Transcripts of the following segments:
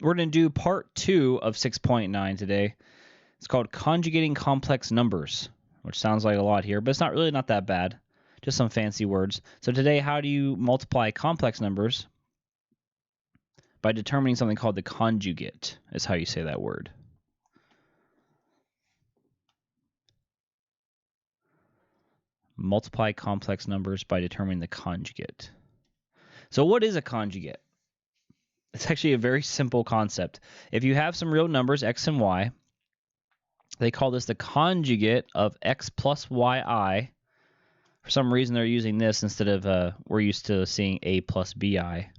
We're going to do part 2 of 6.9 today. It's called conjugating complex numbers, which sounds like a lot here, but it's not that bad. Just some fancy words. So today, how do you multiply complex numbers? By determining something called the conjugate, is how you say that word. Multiply complex numbers by determining the conjugate. So what is a conjugate? It's actually a very simple concept. If you have some real numbers, x and y, they call this the conjugate of x plus yi. For some reason, they're using this instead of we're used to seeing a plus bi.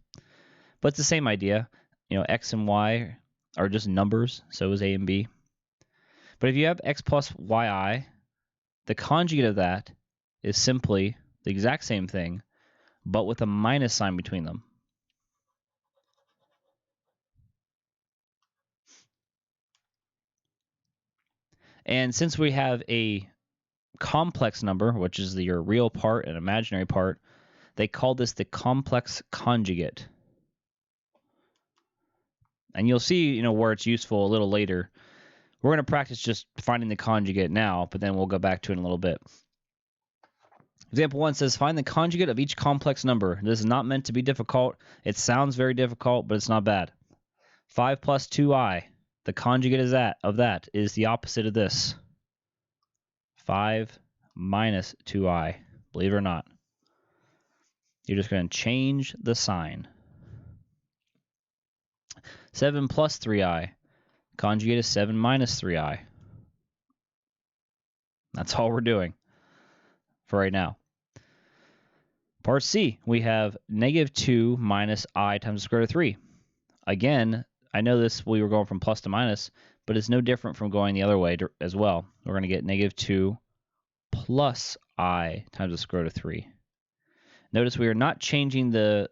But it's the same idea. You know, x and y are just numbers, so is a and b. But if you have x plus yi, the conjugate of that is simply the exact same thing, but with a minus sign between them. And since we have a complex number, which is your real part and imaginary part, they call this the complex conjugate. And you'll see, where it's useful a little later. We're going to practice just finding the conjugate now, but then we'll go back to it in a little bit. Example 1 says, find the conjugate of each complex number. This is not meant to be difficult. It sounds very difficult, but it's not bad. 5 plus 2i. The conjugate of that is the opposite of this. 5 minus 2i. Believe it or not. You're just going to change the sign. 7 plus 3i. Conjugate is 7 minus 3i. That's all we're doing for right now. Part C, we have negative 2 minus I times the square root of 3. Again, I know we were going from plus to minus, but it's no different from going the other way as well. We're going to get negative 2 plus I times the square root of 3. Notice we are not changing the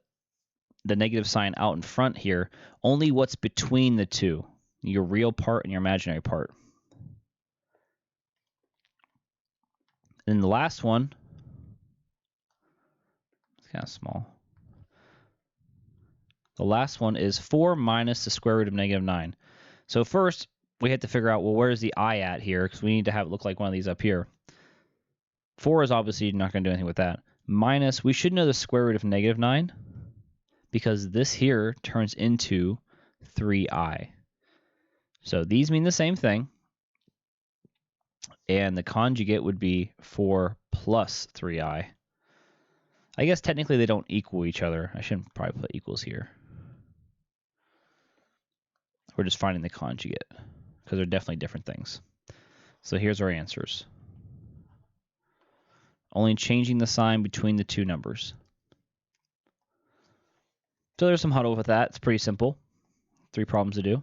negative sign out in front here, only what's between the two, your real part and your imaginary part. And the last one, it's kind of small. The last one is 4 minus the square root of negative 9. So first, we have to figure out, well, where's the I at here? Because we need to have it look like one of these up here. 4 is obviously not going to do anything with that. Minus, we should know the square root of negative 9, because this here turns into 3i. So these mean the same thing. And the conjugate would be 4 plus 3i. I guess technically they don't equal each other. I shouldn't probably put equals here. We're just finding the conjugate because they're definitely different things. So here's our answers. Only changing the sign between the two numbers. So there's some huddle with that. It's pretty simple. 3 problems to do.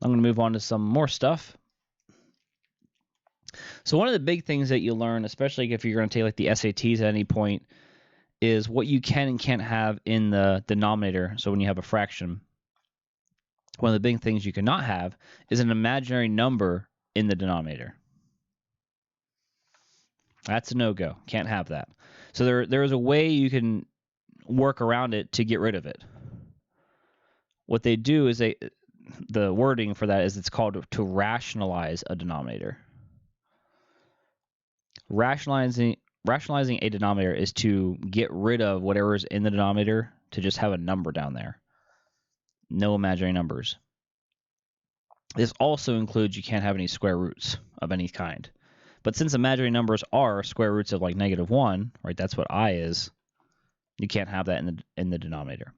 I'm going to move on to some more stuff. So one of the big things that you learn, especially if you're going to take like the SATs at any point, is what you can and can't have in the denominator. So when you have a fraction, one of the big things you cannot have is an imaginary number in the denominator. That's a no-go. Can't have that. So there is a way you can work around it to get rid of it. What they do is the wording for that is it's called to rationalize a denominator. Rationalizing a denominator is to get rid of whatever is in the denominator to just have a number down there. No imaginary numbers. This also includes you can't have any square roots of any kind. But since imaginary numbers are square roots of like negative 1, right? That's what I is. You can't have that in the denominator.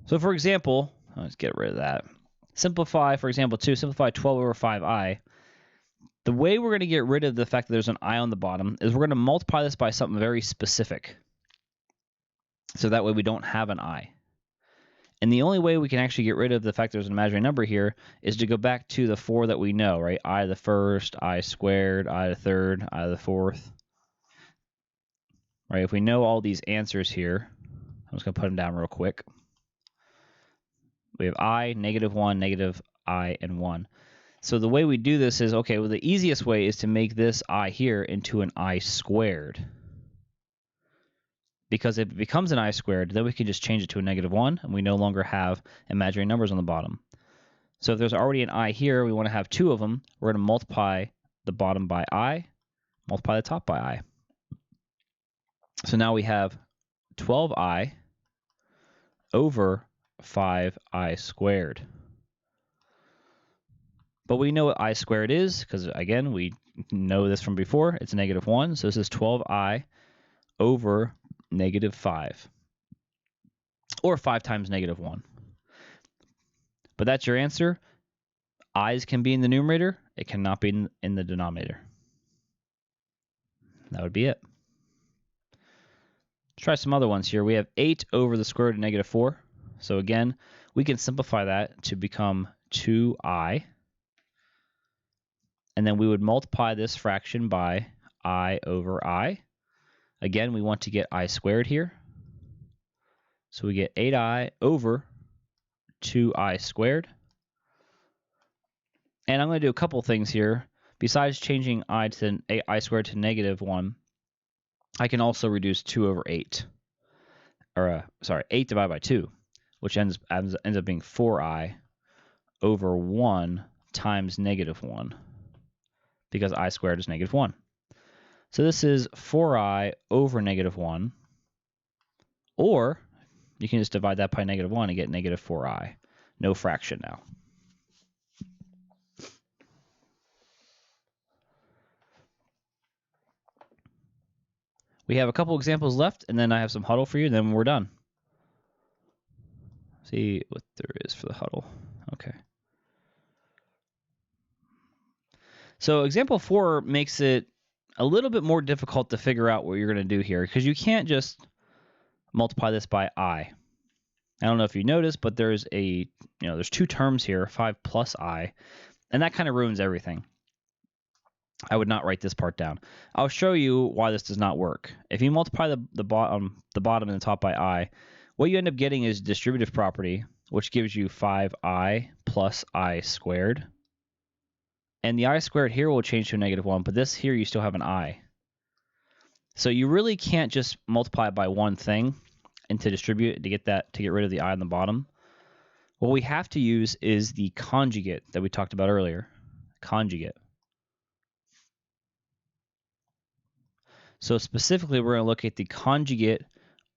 So for example, let's get rid of that. Simplify, for example, 2, simplify 12 over 5i. The way we're going to get rid of the fact that there's an I on the bottom is we're going to multiply this by something very specific. So that way we don't have an I. And the only way we can actually get rid of the fact there's an imaginary number here is to go back to the 4 that we know, right? I to the first, I squared, I to the third, I to the fourth. Right? If we know all these answers here, I'm just going to put them down real quick. We have I, negative 1, negative I, and 1. So the way we do this is, okay, well, the easiest way is to make this I here into an I squared. because if it becomes an I squared, then we can just change it to a -1, and we no longer have imaginary numbers on the bottom. So if there's already an I here, we want to have 2 of them. We're going to multiply the bottom by I, multiply the top by I. So now we have 12I over 5I squared. But we know what I squared is, because again, we know this from before. It's -1, so this is 12I over -5. Or 5 times -1. But that's your answer. I's can be in the numerator. It cannot be in the denominator. That would be it. Let's try some other ones here. We have 8 over the square root of -4. So again, we can simplify that to become 2I. And then we would multiply this fraction by I over I. Again, we want to get I squared here. So we get 8I over 2I squared. And I'm going to do a couple things here. Besides changing I squared to -1, I can also reduce 2 over 8. Or, 8 divided by 2, which ends up being 4I over 1 times -1, because I squared is -1. So this is 4I over -1, or you can just divide that by -1 and get -4I. No fraction now. We have a couple examples left, and then I have some huddle for you, and then we're done. See what there is for the huddle. Okay. So example 4 makes it a little bit more difficult to figure out what you're going to do here, because you can't just multiply this by I. I don't know if you noticed, but there's there's 2 terms here, 5 plus I, and that kind of ruins everything. I would not write this part down. I'll show you why this does not work. If you multiply the bottom and the top by I, what you end up getting is distributive property, which gives you 5I plus I squared. And the I squared here will change to a -1, but this here you still have an I. So you really can't just multiply it by one thing and to distribute to get rid of the I on the bottom. What we have to use is the conjugate that we talked about earlier. Conjugate. So specifically, we're going to look at the conjugate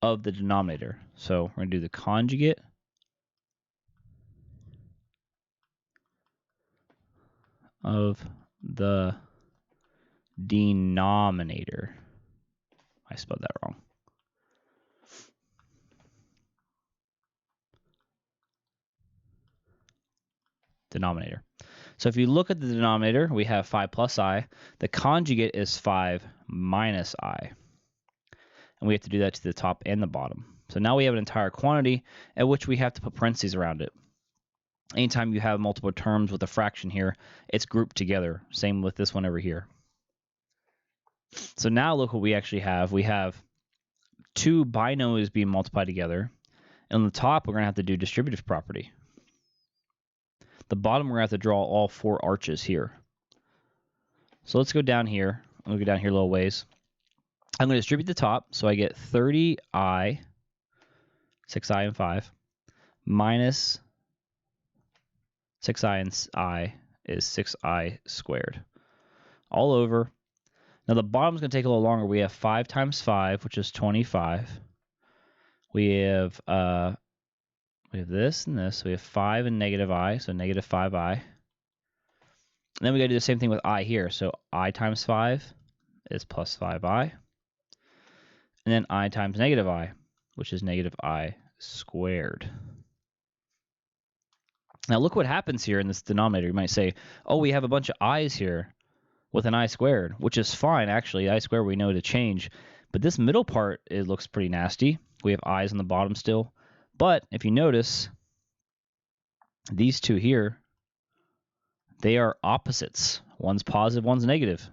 of the denominator. So we're going to do the conjugate of the denominator. I spelled that wrong. Denominator. So if you look at the denominator, we have 5 plus I. The conjugate is 5 minus I. And we have to do that to the top and the bottom. So now we have an entire quantity at which we have to put parentheses around it. Anytime you have multiple terms with a fraction here, it's grouped together. Same with this one over here. So now look what we actually have. We have 2 binomials being multiplied together. And on the top, we're going to have to do distributive property. The bottom, we're going to have to draw all 4 arches here. So let's go down here. We'll go down here a little ways. I'm going to distribute the top, so I get 30I, 6I and 5, minus 6I and I is 6I squared. All over. Now the bottom's going to take a little longer. We have 5 times 5, which is 25. We have this and this. So we have 5 and -I, so -5I. And then we got to do the same thing with I here. So I times 5 is plus 5I. And then I times -I, which is -I squared. Now look what happens here in this denominator. You might say, oh, we have a bunch of i's here with an I squared, which is fine, actually. I squared we know to change. But this middle part, it looks pretty nasty. We have i's on the bottom still. But if you notice, these two here, they are opposites. One's positive, one's negative.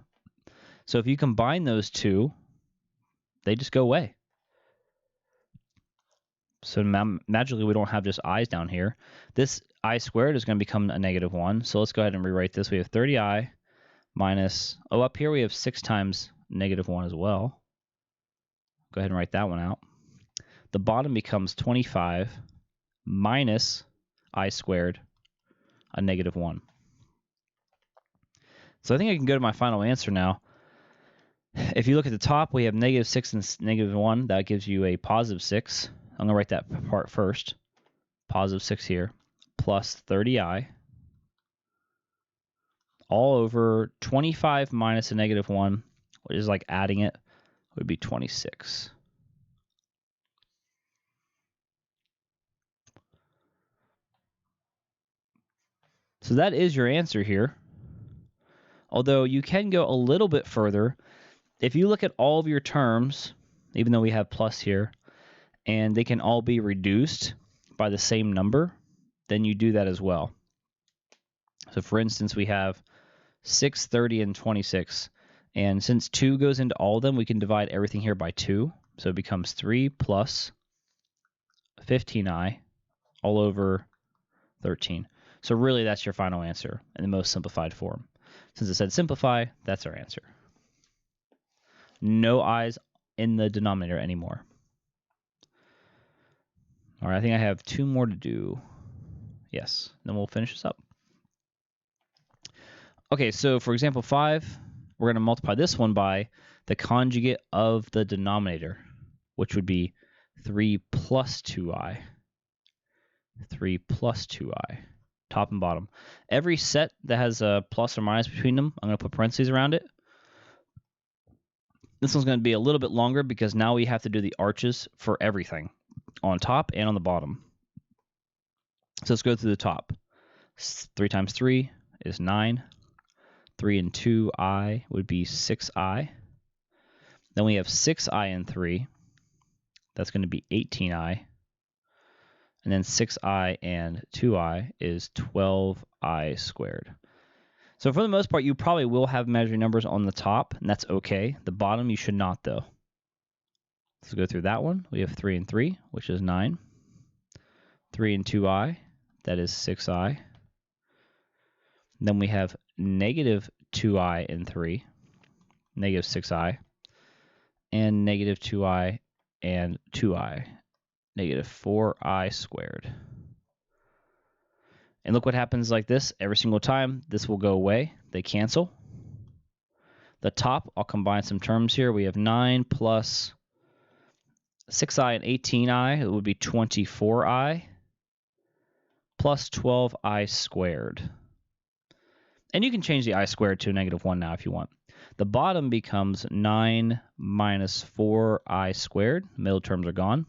So if you combine those two, they just go away. So magically, we don't have just i's down here. This I squared is going to become a -1. So let's go ahead and rewrite this. We have 30I minus, up here we have 6 times -1 as well. Go ahead and write that one out. the bottom becomes 25 minus I squared, a negative 1. So I think I can go to my final answer now. If you look at the top, we have negative 6 and negative 1. That gives you a positive 6. I'm going to write that part first. Positive 6 here, plus 30i, all over 25 minus a negative 1, which is like adding it, would be 26. So that is your answer here. Although you can go a little bit further. If you look at all of your terms, even though we have plus here, and they can all be reduced by the same number, then you do that as well. So for instance, we have 6, 30, and 26. And since 2 goes into all of them, we can divide everything here by 2. So it becomes 3 plus 15i all over 13. So really, that's your final answer in the most simplified form. Since it said simplify, that's our answer. No i's in the denominator anymore. All right, I think I have 2 more to do. Yes, then we'll finish this up. Okay, so for example 5, we're going to multiply this one by the conjugate of the denominator, which would be 3 plus 2i. 3 plus 2i, top and bottom. Every set that has a plus or minus between them, I'm going to put parentheses around it. This one's going to be a little bit longer because now we have to do the arches for everything, on top and on the bottom. So let's go through the top. 3 times 3 is 9. 3 and 2i would be 6i. Then we have 6i and 3. That's going to be 18i. And then 6i and 2i is 12i squared. So for the most part, you probably will have measuring numbers on the top, and that's okay. The bottom, you should not, though. Let's go through that one. We have 3 and 3, which is 9. 3 and 2i, that is 6i. Then we have negative 2i and 3, negative 6i. And negative 2i and 2i, negative 4i squared. And look what happens like this every single time. This will go away. They cancel. The top, I'll combine some terms here. We have 9 plus 6i and 18i. It would be 24i plus 12i squared. And you can change the I squared to a negative 1 now if you want. The bottom becomes 9 minus 4i squared. Middle terms are gone.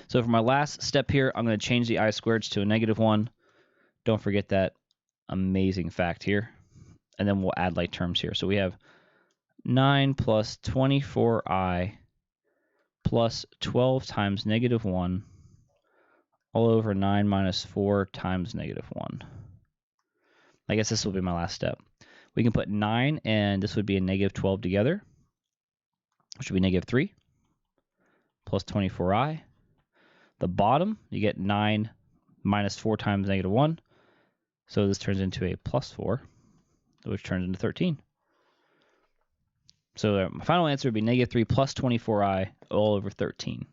So for my last step here, I'm going to change the I squareds to a negative 1. Don't forget that amazing fact here. And then we'll add like terms here. So we have 9 plus 24i plus 12 times negative 1 all over 9 minus 4 times negative 1. I guess this will be my last step. We can put 9 and this would be a negative 12 together, which would be negative 3 plus 24i. The bottom, you get 9 minus 4 times negative 1. So this turns into a plus 4, which turns into 13. So my final answer would be negative 3 plus 24i all over 13.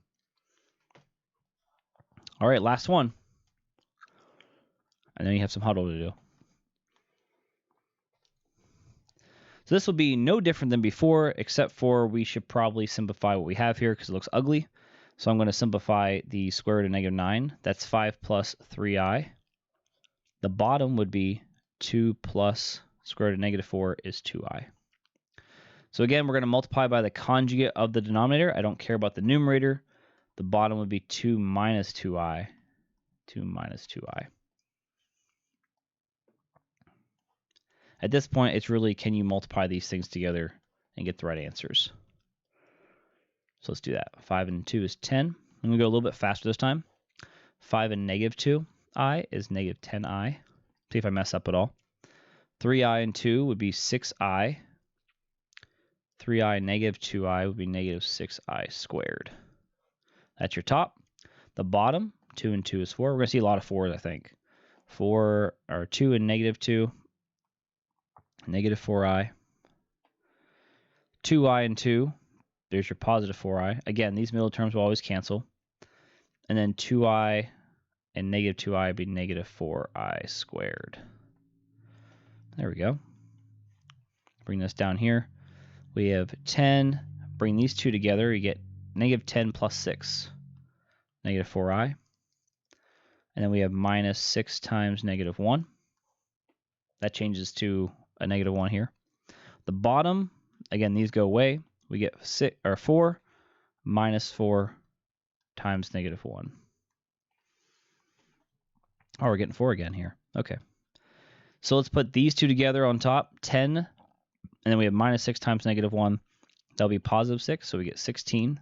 All right, last one. And then you have some huddle to do. So this will be no different than before, except for we should probably simplify what we have here because it looks ugly. So I'm going to simplify the square root of negative 9. That's 5 plus 3i. The bottom would be 2 plus square root of negative 4 is 2i. So again, we're going to multiply by the conjugate of the denominator. I don't care about the numerator. The bottom would be 2 minus 2i. 2 minus 2i. At this point, it's really, can you multiply these things together and get the right answers? So let's do that. 5 and 2 is 10. I'm going to go a little bit faster this time. 5 and negative 2i is negative 10i. See if I mess up at all. 3i and 2 would be 6i. 3i and negative 2i would be negative 6i squared. That's your top. The bottom, 2 and 2 is 4. We're going to see a lot of 4s, I think. 4 or 2 and negative 2. Negative 4i. 2i and 2 There's your positive 4i. Again, these middle terms will always cancel. And then 2i and negative 2i would be negative 4i squared. There we go. Bring this down here. We have 10. Bring these two together. You get negative 10 plus 6. Negative 4i. And then we have minus 6 times negative 1. That changes to a negative 1 here. The bottom, again, these go away. We get 4 minus 4 times negative 1. Oh, we're getting 4 again here. Okay. So let's put these two together on top. 10, and then we have minus 6 times negative 1. That'll be positive 6, so we get 16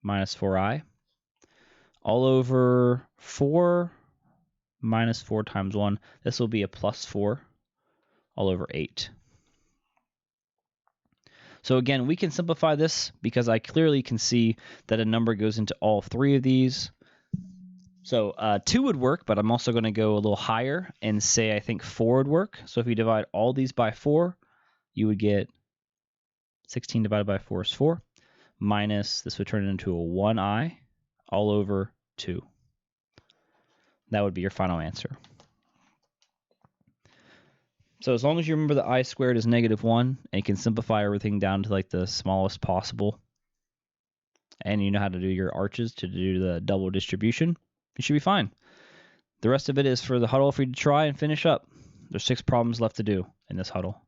minus 4i. All over 4 minus 4 times 1. This will be a plus 4 all over 8. So again, we can simplify this because I clearly can see that a number goes into all three of these. So 2 would work, but I'm also going to go a little higher and say I think 4 would work. So if you divide all these by 4, you would get 16 divided by 4 is 4, minus, this would turn it into a 1i all over 2. That would be your final answer. So as long as you remember the I squared is negative 1, and you can simplify everything down to like the smallest possible, and you know how to do your arches to do the double distribution, you should be fine. The rest of it is for the huddle for you to try and finish up. There's 6 problems left to do in this huddle.